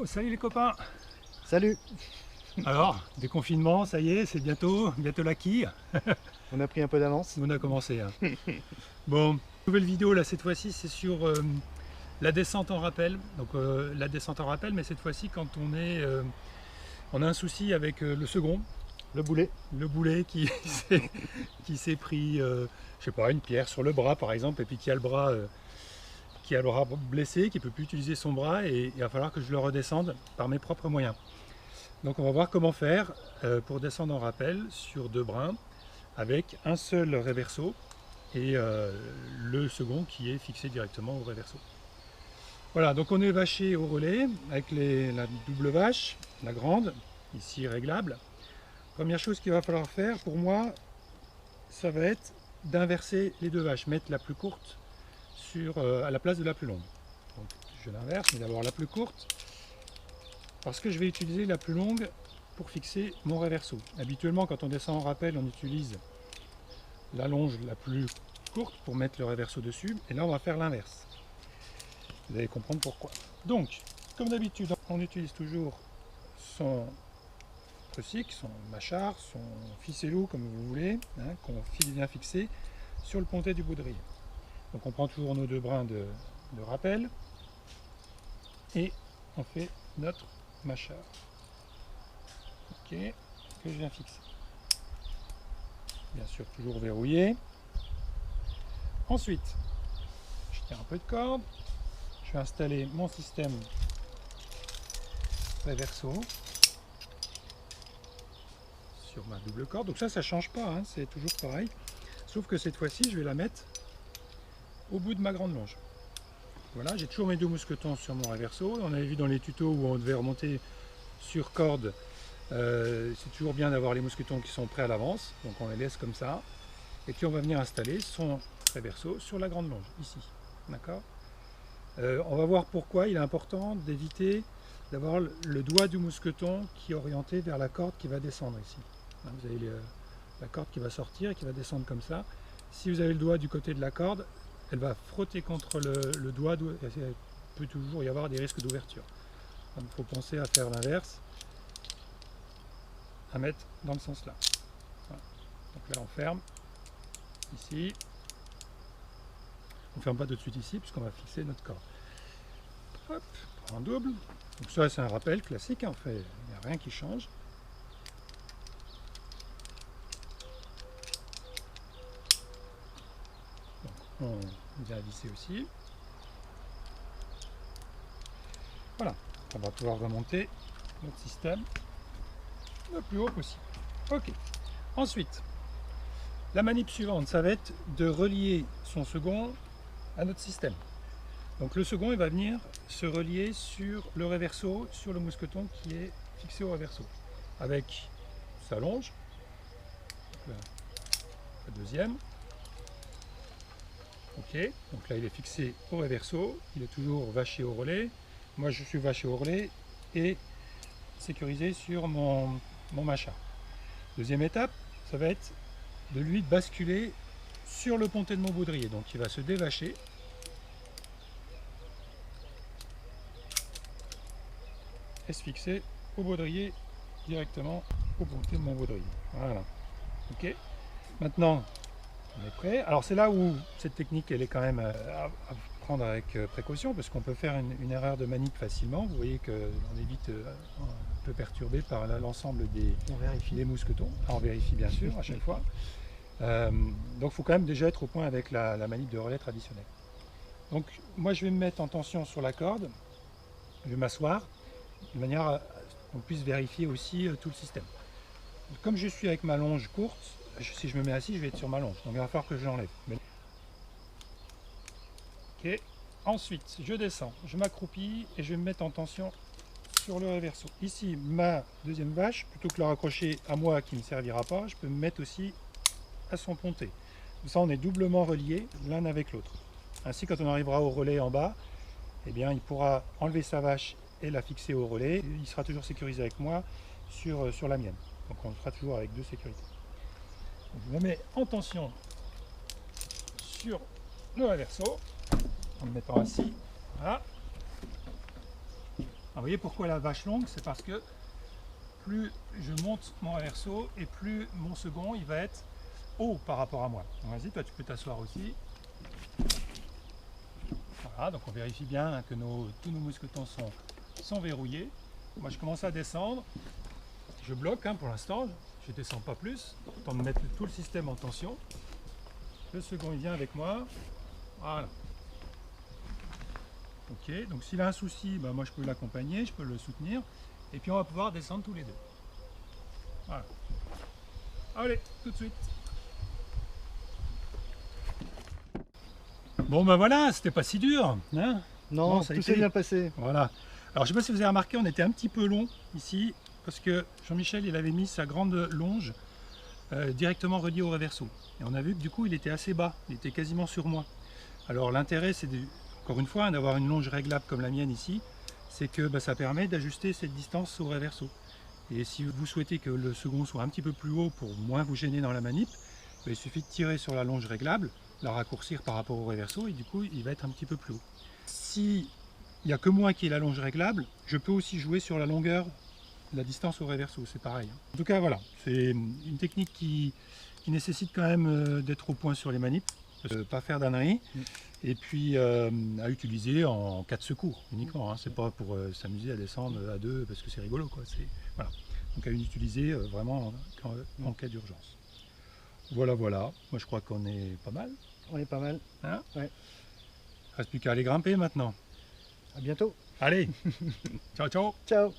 Salut les copains. Salut. Alors, déconfinement, ça y est, c'est bientôt la quille. On a pris un peu d'avance. On a commencé. Hein. Bon, nouvelle vidéo là, cette fois-ci, c'est sur la descente en rappel. Donc la descente en rappel, mais cette fois-ci quand on a un souci avec le second. Le boulet. Le boulet qui s'est pris, je sais pas, une pierre sur le bras par exemple, et puis qui a le bras blessé, qui ne peut plus utiliser son bras, et il va falloir que je le redescende par mes propres moyens. Donc on va voir comment faire pour descendre en rappel sur deux brins avec un seul réverso et le second qui est fixé directement au réverso. Voilà, donc on est vaché au relais avec la double vache, la grande, ici réglable. Première chose qu'il va falloir faire pour moi, ça va être d'inverser les deux vaches, mettre la plus courte à la place de la plus longue. Donc je l'inverse, mais d'abord la plus courte, parce que je vais utiliser la plus longue pour fixer mon réverso. Habituellement, quand on descend en rappel, on utilise la longe la plus courte pour mettre le réverso dessus, et là on va faire l'inverse. Vous allez comprendre pourquoi. Donc, comme d'habitude, on utilise toujours son cycle, son mâchard, son ficellou, comme vous voulez, hein, qu'on vient fixer sur le pontet du baudrier. Donc on prend toujours nos deux brins de rappel et on fait notre mâchard, ok, que je viens fixer. Bien sûr toujours verrouillé. Ensuite, je tiens un peu de corde, je vais installer mon système réverso sur ma double corde. Donc ça ne change pas, hein, c'est toujours pareil, sauf que cette fois-ci je vais la mettre au bout de ma grande longe. Voilà, j'ai toujours mes deux mousquetons sur mon réverso. On avait vu dans les tutos où on devait remonter sur corde, c'est toujours bien d'avoir les mousquetons qui sont prêts à l'avance, donc on les laisse comme ça, et puis on va venir installer son réverso sur la grande longe, ici, d'accord. On va voir pourquoi il est important d'éviter d'avoir le doigt du mousqueton qui est orienté vers la corde qui va descendre ici. Hein, vous avez la corde qui va sortir et qui va descendre comme ça. Si vous avez le doigt du côté de la corde, elle va frotter contre le doigt, il peut toujours y avoir des risques d'ouverture. Il faut penser à faire l'inverse, à mettre dans le sens là. Voilà. Donc là on ferme, ici. On ne ferme pas tout de suite ici puisqu'on va fixer notre corde. Hop, on prend un double. Donc ça c'est un rappel classique, hein, il n'y a rien qui change. On vient visser aussi. Voilà, on va pouvoir remonter notre système le plus haut possible. Ok, ensuite, la manip suivante, ça va être de relier son second à notre système. Donc le second, il va venir se relier sur le réverso, sur le mousqueton qui est fixé au réverso, avec sa longe, la deuxième. Ok, donc là il est fixé au réverso, il est toujours vaché au relais. Moi je suis vaché au relais et sécurisé sur mon mâchard. Deuxième étape, ça va être de lui basculer sur le pontet de mon baudrier. Donc il va se dévacher. Et se fixer au baudrier, directement au pontet de mon baudrier. Voilà. Ok, maintenant on est prêt. Alors c'est là où cette technique elle est quand même à prendre avec précaution, parce qu'on peut faire une erreur de manip facilement. Vous voyez qu'on est vite un peu perturbé par l'ensemble des mousquetons. Alors, on vérifie bien sûr à chaque fois. Donc il faut quand même déjà être au point avec la manip de relais traditionnelle. Donc moi je vais me mettre en tension sur la corde, je vais m'asseoir de manière à qu'on puisse vérifier aussi tout le système. Comme je suis avec ma longe courte, si je me mets assis, je vais être sur ma longe, donc il va falloir que je l'enlève. Ok, ensuite je descends, je m'accroupis et je vais me mettre en tension sur le réverso. Ici, ma deuxième vache, plutôt que la raccrocher à moi qui ne me servira pas, je peux me mettre aussi à son pontet. Comme ça on est doublement reliés l'un avec l'autre. Ainsi, quand on arrivera au relais en bas, eh bien, il pourra enlever sa vache et la fixer au relais. Il sera toujours sécurisé avec moi sur la mienne. Donc on sera toujours avec deux sécurités. Donc, je me mets en tension sur le réverso en me mettant assis. Voilà. vous voyez pourquoi la vache longue, c'est parce que plus je monte mon reverso et plus mon second il va être haut par rapport à moi. Vas-y, toi tu peux t'asseoir aussi. Voilà, donc on vérifie bien hein, que tous nos mousquetons sont verrouillés. Moi je commence à descendre, je bloque hein, pour l'instant, je ne descends pas plus, temps de mettre tout le système en tension. Le second il vient avec moi, voilà. Ok, donc s'il a un souci, bah, moi je peux l'accompagner, je peux le soutenir, et puis on va pouvoir descendre tous les deux. Voilà. Allez, tout de suite. Bon ben voilà, c'était pas si dur, hein? Non, Bon, ça a tout été. s'est bien passé. Voilà. Alors je sais pas si vous avez remarqué, on était un petit peu long ici, parce que Jean-Michel il avait mis sa grande longe directement reliée au reverso. Et on a vu que du coup il était assez bas, il était quasiment sur moi. Alors l'intérêt c'est encore une fois hein, d'avoir une longe réglable comme la mienne ici, c'est que bah, ça permet d'ajuster cette distance au reverso. Et si vous souhaitez que le second soit un petit peu plus haut pour moins vous gêner dans la manip, bah, il suffit de tirer sur la longe réglable, la raccourcir par rapport au reverso et du coup il va être un petit peu plus haut. Si il n'y a que moi qui ai la longe réglable, je peux aussi jouer sur la longueur, la distance au reverso, c'est pareil. En tout cas voilà, c'est une technique qui nécessite quand même d'être au point sur les manips, de ne pas faire d'ânerie, et puis à utiliser en cas de secours uniquement, hein. C'est pas pour s'amuser à descendre à deux parce que c'est rigolo quoi. Voilà. Donc à utiliser vraiment en cas d'urgence. Voilà, voilà, moi je crois qu'on est pas mal. On est pas mal. Hein, Ouais. reste plus qu'à aller grimper maintenant. À bientôt. Allez, ciao ciao. Ciao.